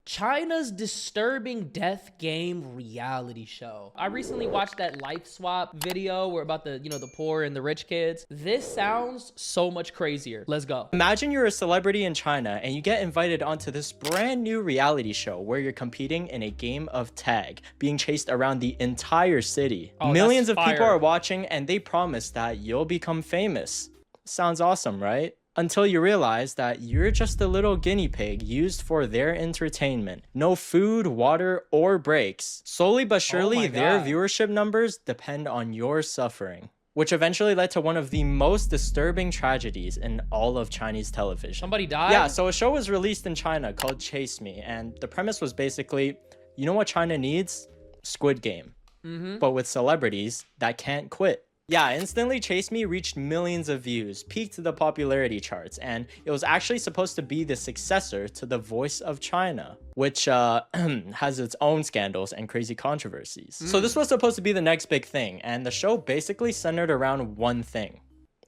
China's disturbing death game reality show. I recently watched that life swap video where about the, the poor and the rich kids. This sounds so much crazier. Let's go. Imagine you're a celebrity in China and you get invited onto this brand new reality show where you're competing in a game of tag, being chased around the entire city. Oh, Millions of that's people fire. are watching and they promise that you'll become famous. Sounds awesome, right? Until you realize that you're just a little guinea pig used for their entertainment. No food, water, or breaks. Slowly but surely, their God. viewership numbers depend on your suffering, which eventually led to one of the most disturbing tragedies in all of Chinese television. Somebody died? Yeah, so a show was released in China called Chase Me, and the premise was basically, you know what China needs? Squid Game. But with celebrities that can't quit. Yeah, instantly Chase Me reached millions of views, peaked the popularity charts, and it was actually supposed to be the successor to The Voice of China, which has its own scandals and crazy controversies. So this was supposed to be the next big thing, and the show basically centered around one thing: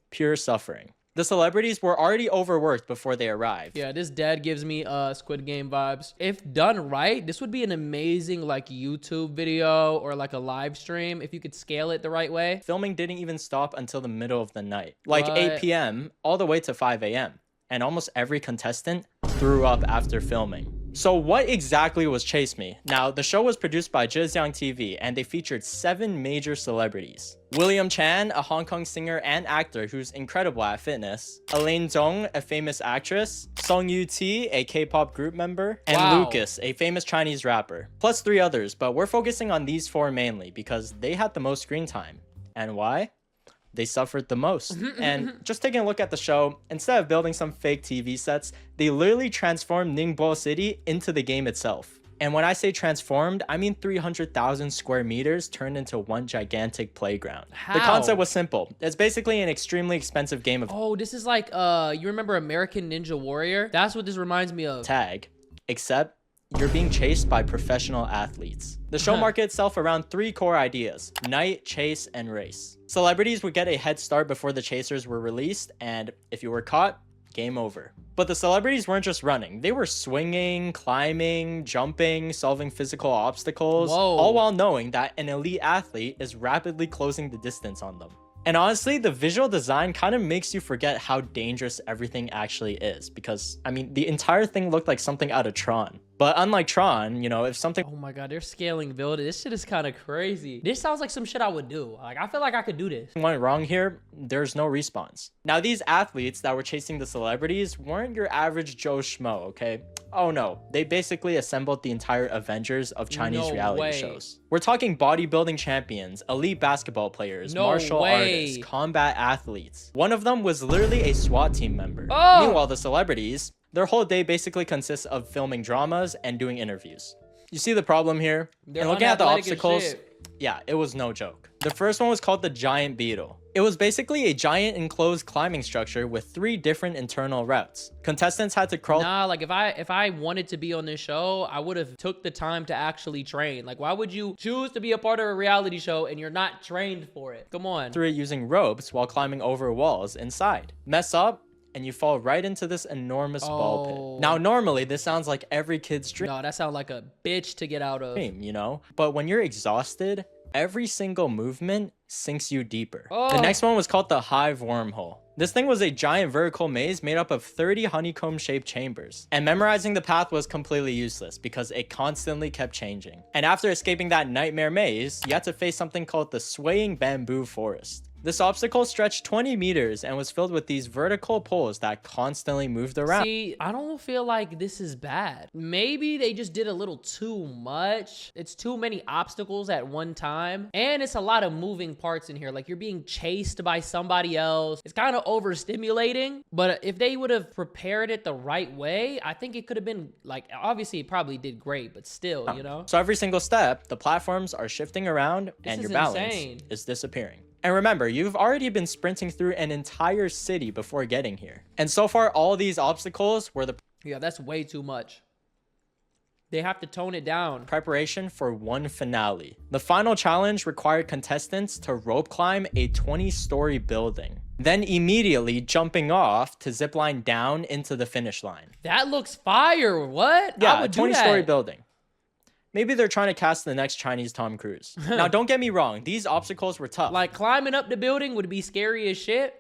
pure suffering. The celebrities were already overworked before they arrived. Yeah, this dad gives me Squid Game vibes. If done right, this would be an amazing like YouTube video or like a live stream if you could scale it the right way. Filming didn't even stop until the middle of the night, like What? 8 p.m. all the way to 5 a.m. And almost every contestant threw up after filming. So what exactly was Chase Me? Now, the show was produced by Zhejiang TV and they featured 7 major celebrities. William Chan, a Hong Kong singer and actor who's incredible at fitness. Elaine Zong, a famous actress. Song Yu-Ti, a K-pop group member. And Wow. Lucas, a famous Chinese rapper. Plus 3 others, but we're focusing on these 4 mainly because they had the most screen time. And why? They suffered the most. And just taking a look at the show, instead of building some fake TV sets, they literally transformed Ningbo City into the game itself. And when I say transformed, I mean 300,000 square meters turned into one gigantic playground. How? The concept was simple. It's basically an extremely expensive game of Oh, this is like you remember American Ninja Warrior? That's what this reminds me of. tag, except you're being chased by professional athletes. The show marketed itself around 3 core ideas: night, chase, and race. Celebrities would get a head start before the chasers were released, and if you were caught, game over. But the celebrities weren't just running. They were swinging, climbing, jumping, solving physical obstacles, Whoa. all while knowing that an elite athlete is rapidly closing the distance on them. And honestly, the visual design kind of makes you forget how dangerous everything actually is, because, I mean, the entire thing looked like something out of Tron. But unlike Tron, if something Oh my God, they're scaling building. This shit is kind of crazy. This sounds like some shit I would do. Like, I feel like I could do this. went wrong here, there's no response. Now, these athletes that were chasing the celebrities weren't your average Joe Schmo, okay? Oh no, they basically assembled the entire Avengers of Chinese No reality way. shows. We're talking bodybuilding champions, elite basketball players, No martial way. artists, combat athletes. One of them was literally a SWAT team member. Oh! Meanwhile, the celebrities, their whole day basically consists of filming dramas and doing interviews. You see the problem here? They're And looking at the unathletic as obstacles, shit. yeah, it was no joke. The first one was called the Giant Beetle. It was basically a giant enclosed climbing structure with 3 different internal routes. Contestants had to crawl. Nah, like if I wanted to be on this show, I would have took the time to actually train. Like, why would you choose to be a part of a reality show and you're not trained for it? Come on. through it using ropes while climbing over walls inside. Mess up, and you fall right into this enormous ball Oh. pit. Now, normally, this sounds like every kid's dream, No, that sounds like a bitch to get out of. But when you're exhausted, every single movement sinks you deeper. Oh. The next one was called the Hive Wormhole. This thing was a giant vertical maze made up of 30 honeycomb-shaped chambers. And memorizing the path was completely useless because it constantly kept changing. And after escaping that nightmare maze, you had to face something called the Swaying Bamboo Forest. This obstacle stretched 20 meters and was filled with these vertical poles that constantly moved around. See, I don't feel like this is bad. Maybe they just did a little too much. It's too many obstacles at one time. And it's a lot of moving parts in here. Like, you're being chased by somebody else. It's kind of overstimulating. But if they would have prepared it the right way, I think it could have been, like, obviously it probably did great, but still, So every single step, the platforms are shifting around and is your balance insane. is disappearing. And remember, you've already been sprinting through an entire city before getting here. And so far, all these obstacles were the Yeah, that's way too much. They have to tone it down. Preparation for one finale. The final challenge required contestants to rope climb a 20-story building, then immediately jumping off to zipline down into the finish line. That looks fire. What? Yeah, I would a 20-story do that. building. Maybe they're trying to cast the next Chinese Tom Cruise. Now, don't get me wrong. These obstacles were tough. Like, climbing up the building would be scary as shit,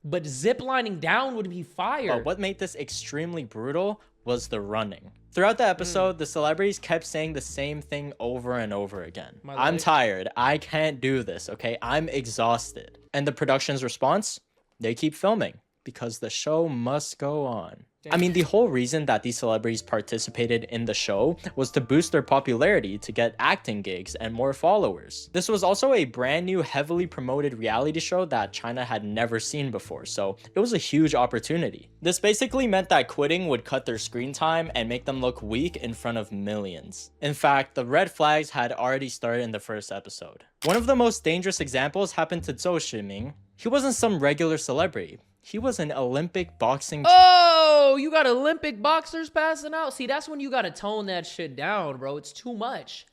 but ziplining down would be fire. But what made this extremely brutal was the running. Throughout the episode, the celebrities kept saying the same thing over and over again. I'm tired. I can't do this, okay? I'm exhausted. And the production's response? They keep filming because the show must go on. I mean, the whole reason that these celebrities participated in the show was to boost their popularity to get acting gigs and more followers. This was also a brand new, heavily promoted reality show that China had never seen before, so it was a huge opportunity. This basically meant that quitting would cut their screen time and make them look weak in front of millions. In fact, the red flags had already started in the first episode. One of the most dangerous examples happened to Zhou Shiming. He wasn't some regular celebrity. He was an Olympic boxing. Oh, you got Olympic boxers passing out? See, that's when you got to tone that shit down, bro. It's too much.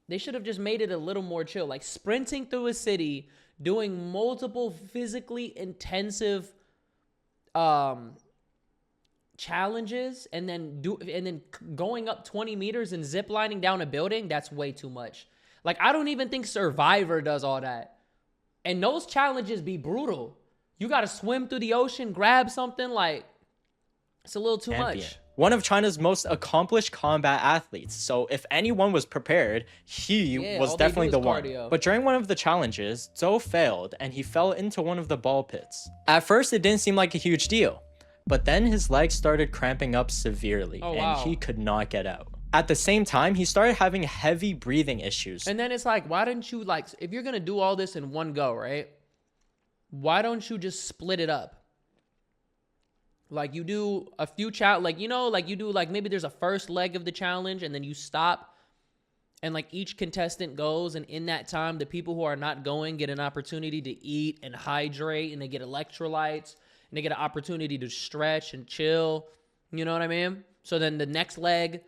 They should have just made it a little more chill. Like sprinting through a city, doing multiple physically intensive challenges, and then going up 20 meters and ziplining down a building. That's way too much. Like, I don't even think Survivor does all that. And those challenges be brutal. You got to swim through the ocean, grab something, like, it's a little too much. One of China's most accomplished combat athletes, so if anyone was prepared, he was definitely the one. But during one of the challenges, Zhou failed and he fell into one of the ball pits. At first, it didn't seem like a huge deal, but then his legs started cramping up severely and he could not get out. At the same time, he started having heavy breathing issues. And then it's like, why didn't you, like, if you're going to do all this in one go, right? Why don't you just split it up? Like, you do a few like, you know, like you do, like, maybe there's a first leg of the challenge and then you stop and like each contestant goes, and in that time, the people who are not going get an opportunity to eat and hydrate, and they get electrolytes, and they get an opportunity to stretch and chill. You know what I mean? So then the next leg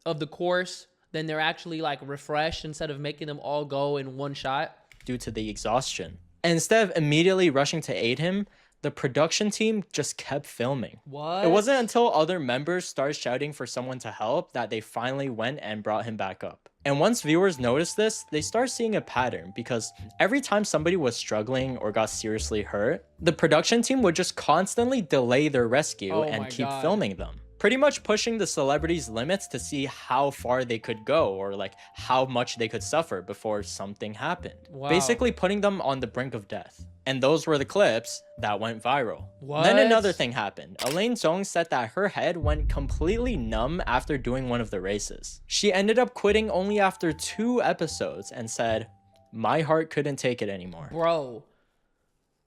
of the course, then they're actually like refreshed instead of making them all go in one shot. Due to the exhaustion. And instead of immediately rushing to aid him, the production team just kept filming. What? It wasn't until other members started shouting for someone to help that they finally went and brought him back up. And once viewers noticed this, they started seeing a pattern, because every time somebody was struggling or got seriously hurt, the production team would just constantly delay their rescue and keep filming them. Pretty much pushing the celebrities' limits to see how far they could go, or like how much they could suffer before something happened. Wow. Basically putting them on the brink of death. And those were the clips that went viral. What? Then another thing happened. Elaine Zhong said that her head went completely numb after doing one of the races. She ended up quitting only after 2 episodes and said, "My heart couldn't take it anymore." Bro,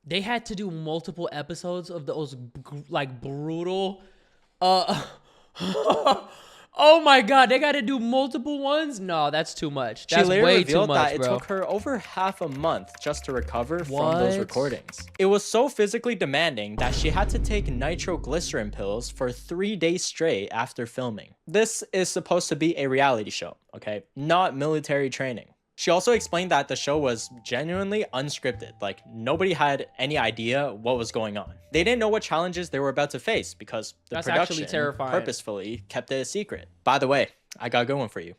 they had to do multiple episodes of those like brutal oh my god, they got to do multiple ones? No, that's too much. That's way too much, it took her over half a month just to recover from those recordings. It was so physically demanding that she had to take nitroglycerin pills for 3 days straight after filming. This is supposed to be a reality show, okay? Not military training. She also explained that the show was genuinely unscripted, like nobody had any idea what was going on. They didn't know what challenges they were about to face because the production purposefully kept it a secret. By the way, I got a good one for you.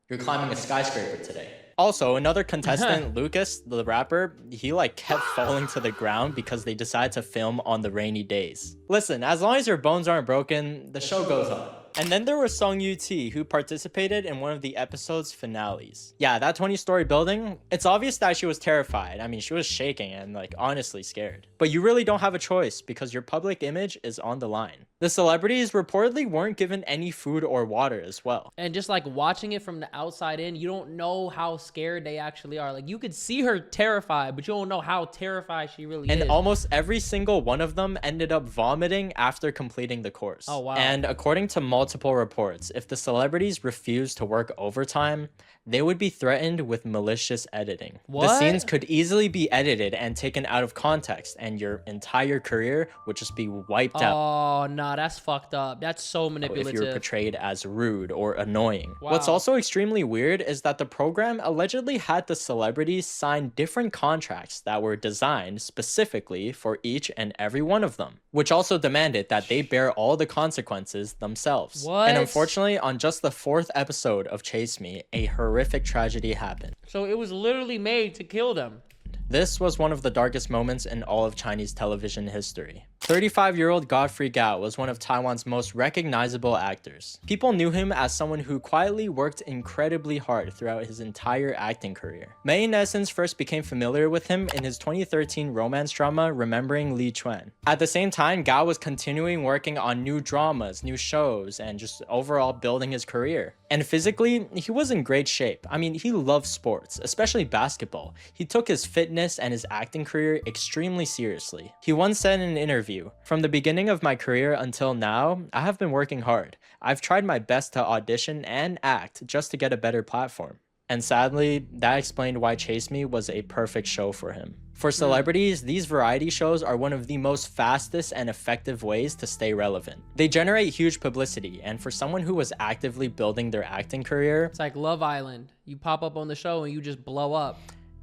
You're climbing a skyscraper today. Also, another contestant, Lucas, the rapper, he like kept falling to the ground because they decided to film on the rainy days. Listen, as long as your bones aren't broken, the show goes on. And then there was Song Yu-Ti, who participated in one of the episode's finales. Yeah, that 20-story building, it's obvious that she was terrified. I mean, she was shaking and like honestly scared. But you really don't have a choice because your public image is on the line. The celebrities reportedly weren't given any food or water as well. And just like watching it from the outside in, you don't know how scared they actually are. Like you could see her terrified, but you don't know how terrified she really is. And almost every single one of them ended up vomiting after completing the course. Oh, wow. And according to multiple reports, if the celebrities refused to work overtime, they would be threatened with malicious editing. What? The scenes could easily be edited and taken out of context, and your entire career would just be wiped out. Oh, nah, Nah, that's fucked up. That's so manipulative. if you were portrayed as rude or annoying. Wow. What's also extremely weird is that the program allegedly had the celebrities sign different contracts that were designed specifically for each and every one of them, which also demanded that they bear all the consequences themselves. What? And unfortunately, on just the 4th episode of Chase Me, a horrific tragedy happened. So it was literally made to kill them. This was one of the darkest moments in all of Chinese television history. 35-year-old Godfrey Gao was one of Taiwan's most recognizable actors. People knew him as someone who quietly worked incredibly hard throughout his entire acting career. Many netizens first became familiar with him in his 2013 romance drama Remembering Li Chuan. At the same time, Gao was continuing working on new dramas, new shows, and just overall building his career. And physically, he was in great shape. I mean, he loved sports, especially basketball. He took his fitness and his acting career extremely seriously. He once said in an interview, "From the beginning of my career until now, I have been working hard. I've tried my best to audition and act just to get a better platform." And sadly, that explained why Chase Me was a perfect show for him. For celebrities, these variety shows are one of the most fastest and effective ways to stay relevant. They generate huge publicity, and for someone who was actively building their acting career, It's like Love Island. You pop up on the show and you just blow up.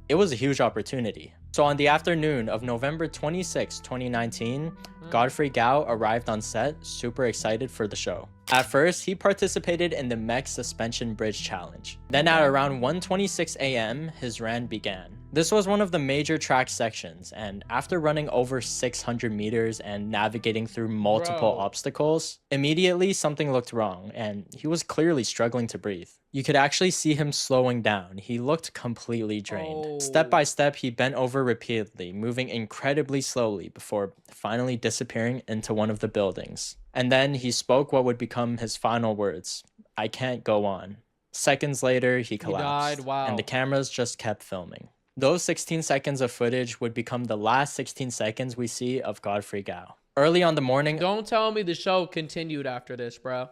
it was a huge opportunity. So on the afternoon of November 26, 2019, Godfrey Gao arrived on set, super excited for the show. At first, he participated in the Mech Suspension Bridge Challenge. Then at around 1:26 a.m., his run began. This was one of the major track sections, and after running over 600 meters and navigating through multiple obstacles, immediately something looked wrong, and he was clearly struggling to breathe. You could actually see him slowing down. He looked completely drained. Step by step, he bent over repeatedly, moving incredibly slowly before finally disappearing into one of the buildings. And then he spoke what would become his final words: "I can't go on." Seconds later, he collapsed, died. Wow. and the cameras just kept filming. Those 16 seconds of footage would become the last 16 seconds we see of Godfrey Gao. Early on the morning, Don't tell me the show continued after this, bro.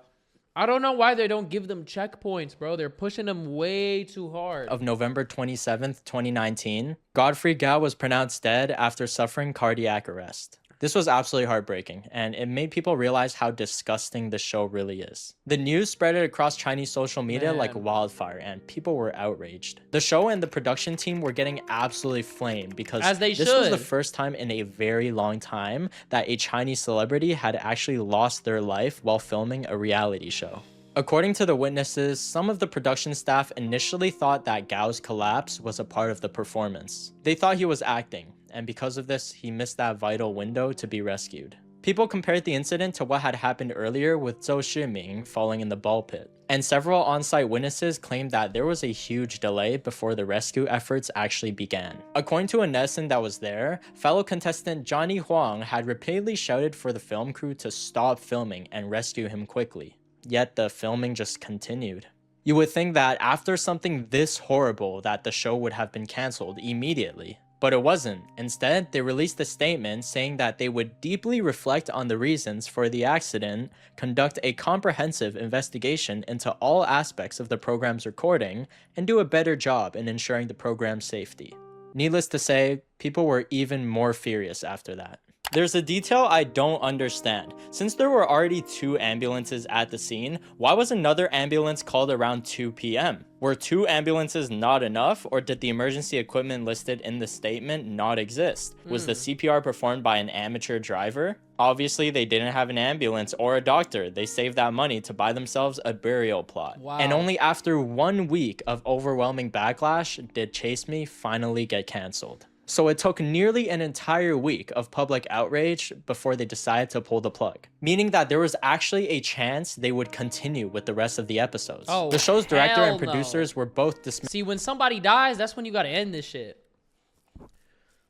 I don't know why they don't give them checkpoints, bro. They're pushing them way too hard. of November 27th, 2019, Godfrey Gao was pronounced dead after suffering cardiac arrest. This was absolutely heartbreaking, and it made people realize how disgusting the show really is. The news spread it across Chinese social media like wildfire, and people were outraged. The show and the production team were getting absolutely flamed because As they this was should. the first time in a very long time that a Chinese celebrity had actually lost their life while filming a reality show. According to the witnesses, some of the production staff initially thought that Gao's collapse was a part of the performance. They thought he was acting, and because of this, he missed that vital window to be rescued. People compared the incident to what had happened earlier with Zhou Shiming falling in the ball pit, and several on-site witnesses claimed that there was a huge delay before the rescue efforts actually began. According to a netizen that was there, fellow contestant Johnny Huang had repeatedly shouted for the film crew to stop filming and rescue him quickly. Yet the filming just continued. You would think that after something this horrible that the show would have been cancelled immediately. But it wasn't. Instead, they released a statement saying that they would deeply reflect on the reasons for the accident, conduct a comprehensive investigation into all aspects of the program's recording, and do a better job in ensuring the program's safety. Needless to say, people were even more furious after that. There's a detail I don't understand. Since there were already 2 ambulances at the scene, why was another ambulance called around 2 p.m.? Were 2 ambulances not enough, or did the emergency equipment listed in the statement not exist? Was the CPR performed by an amateur driver? Obviously, they didn't have an ambulance or a doctor. They saved that money to buy themselves a burial plot. Wow. And only after 1 week of overwhelming backlash did Chase Me finally get canceled. So it took nearly an entire week of public outrage before they decided to pull the plug, meaning that there was actually a chance they would continue with the rest of the episodes. Oh, the show's director hell and producers were both dismissed. See, when somebody dies, that's when you gotta end this shit.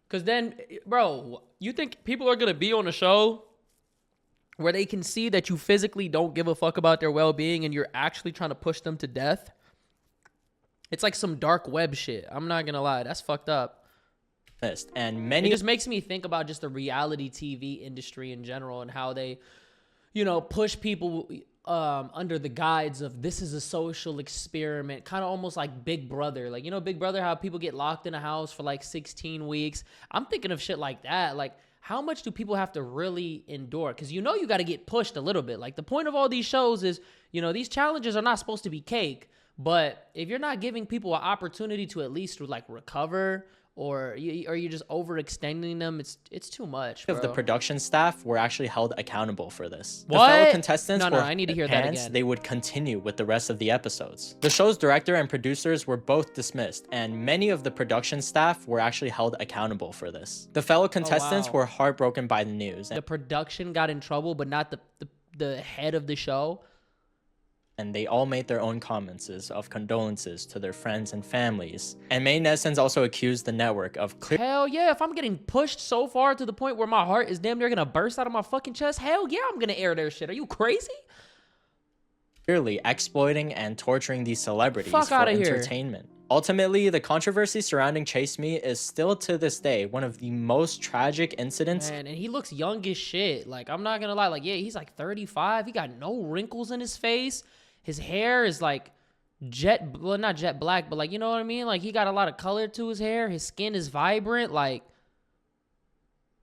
Cause then, bro, you think people are gonna be on a show where they can see that you physically don't give a fuck about their well-being and you're actually trying to push them to death? It's like some dark web shit. I'm not gonna lie, that's fucked up. And many It just makes me think about just the reality TV industry in general and how they, you know, push people under the guise of this is a social experiment, kind of almost like Big Brother. Like, you know, Big Brother, how people get locked in a house for like 16 weeks. I'm thinking of shit like that. Like, how much do people have to really endure? Because you got to get pushed a little bit. Like, the point of all these shows is, these challenges are not supposed to be cake. But if you're not giving people an opportunity to at least like recover, or you're just overextending them, it's too much, bro. Of the production staff were actually held accountable for this. What? The fellow contestants No, I need to hear that again. They would continue with the rest of the episodes. The show's director and producers were both dismissed, and many of the production staff were actually held accountable for this. The fellow contestants were heartbroken by the news. The production got in trouble, but not the head of the show. And they all made their own comments of condolences to their friends and families. And many netizens also accused the network of hell yeah, if I'm getting pushed so far to the point where my heart is damn near gonna burst out of my fucking chest, hell yeah, I'm gonna air their shit. Are you crazy? Clearly exploiting and torturing these celebrities for entertainment. Ultimately, the controversy surrounding Chase Me is still to this day one of the most tragic incidents. Man, and he looks young as shit. Like, I'm not gonna lie, like, yeah, he's like 35. He got no wrinkles in his face. His hair is like not jet black, but like, you know what I mean? Like, he got a lot of color to his hair. His skin is vibrant. Like,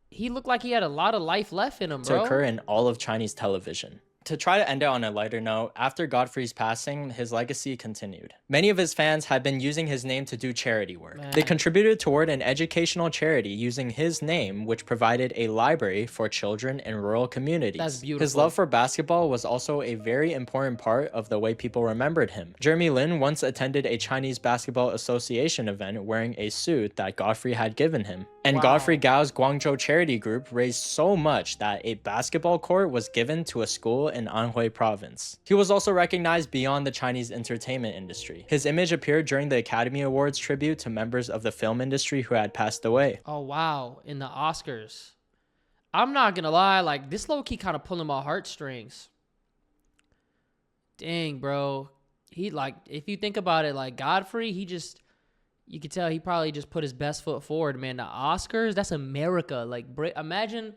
he looked like he had a lot of life left in him, bro. To occur in all of Chinese television. To try to end it on a lighter note, after Godfrey's passing, his legacy continued. Many of his fans had been using his name to do charity work. Man. They contributed toward an educational charity using his name, which provided a library for children in rural communities. That's beautiful. His love for basketball was also a very important part of the way people remembered him. Jeremy Lin once attended a Chinese Basketball Association event wearing a suit that Godfrey had given him. And Godfrey Gao's Guangzhou charity group raised so much that a basketball court was given to a school in Anhui province. He was also recognized beyond the Chinese entertainment industry. His image appeared during the Academy Awards tribute to members of the film industry who had passed away. Oh, wow. In the Oscars. I'm not gonna lie, like, this low-key kind of pulling my heartstrings. Dang, bro. He, like, if you think about it, like, Godfrey, you could tell he probably just put his best foot forward, man. The Oscars, that's America. Like, imagine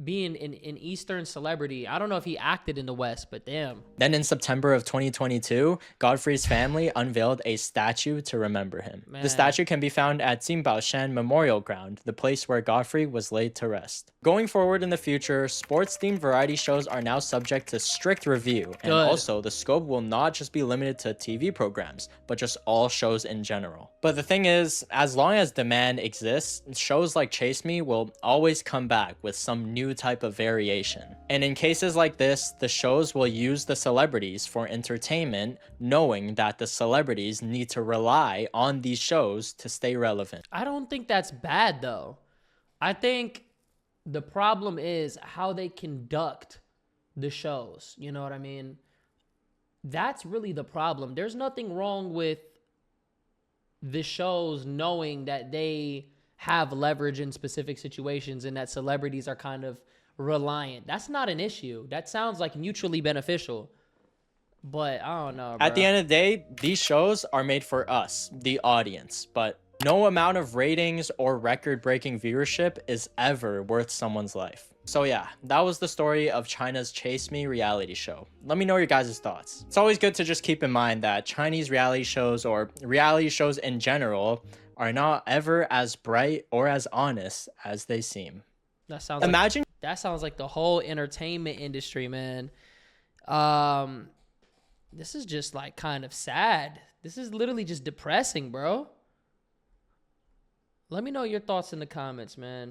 being an Eastern celebrity. I don't know if he acted in the West, but damn. Then in September of 2022, Godfrey's family unveiled a statue to remember him. Man. The statue can be found at Jinbaoshan Memorial Ground, the place where Godfrey was laid to rest. Going forward in the future, sports-themed variety shows are now subject to strict review. And also, the scope will not just be limited to TV programs, but just all shows in general. But the thing is, as long as demand exists, shows like Chase Me will always come back with some new type of variation. And in cases like this, the shows will use the celebrities for entertainment, knowing that the celebrities need to rely on these shows to stay relevant. I don't think that's bad, though. I think the problem is how they conduct the shows. You know what I mean? That's really the problem. There's nothing wrong with the shows knowing that they have leverage in specific situations and that celebrities are kind of reliant. That's not an issue. That sounds like mutually beneficial. But I don't know, bro. At the end of the day, these shows are made for us, the audience, but no amount of ratings or record-breaking viewership is ever worth someone's life. So yeah, that was the story of China's Chase Me reality show. Let me know your guys' thoughts. It's always good to just keep in mind that Chinese reality shows, or reality shows in general, are not ever as bright or as honest as they seem. That sounds like the whole entertainment industry, man. This is just like kind of sad. This is literally just depressing, bro. Let me know your thoughts in the comments, man.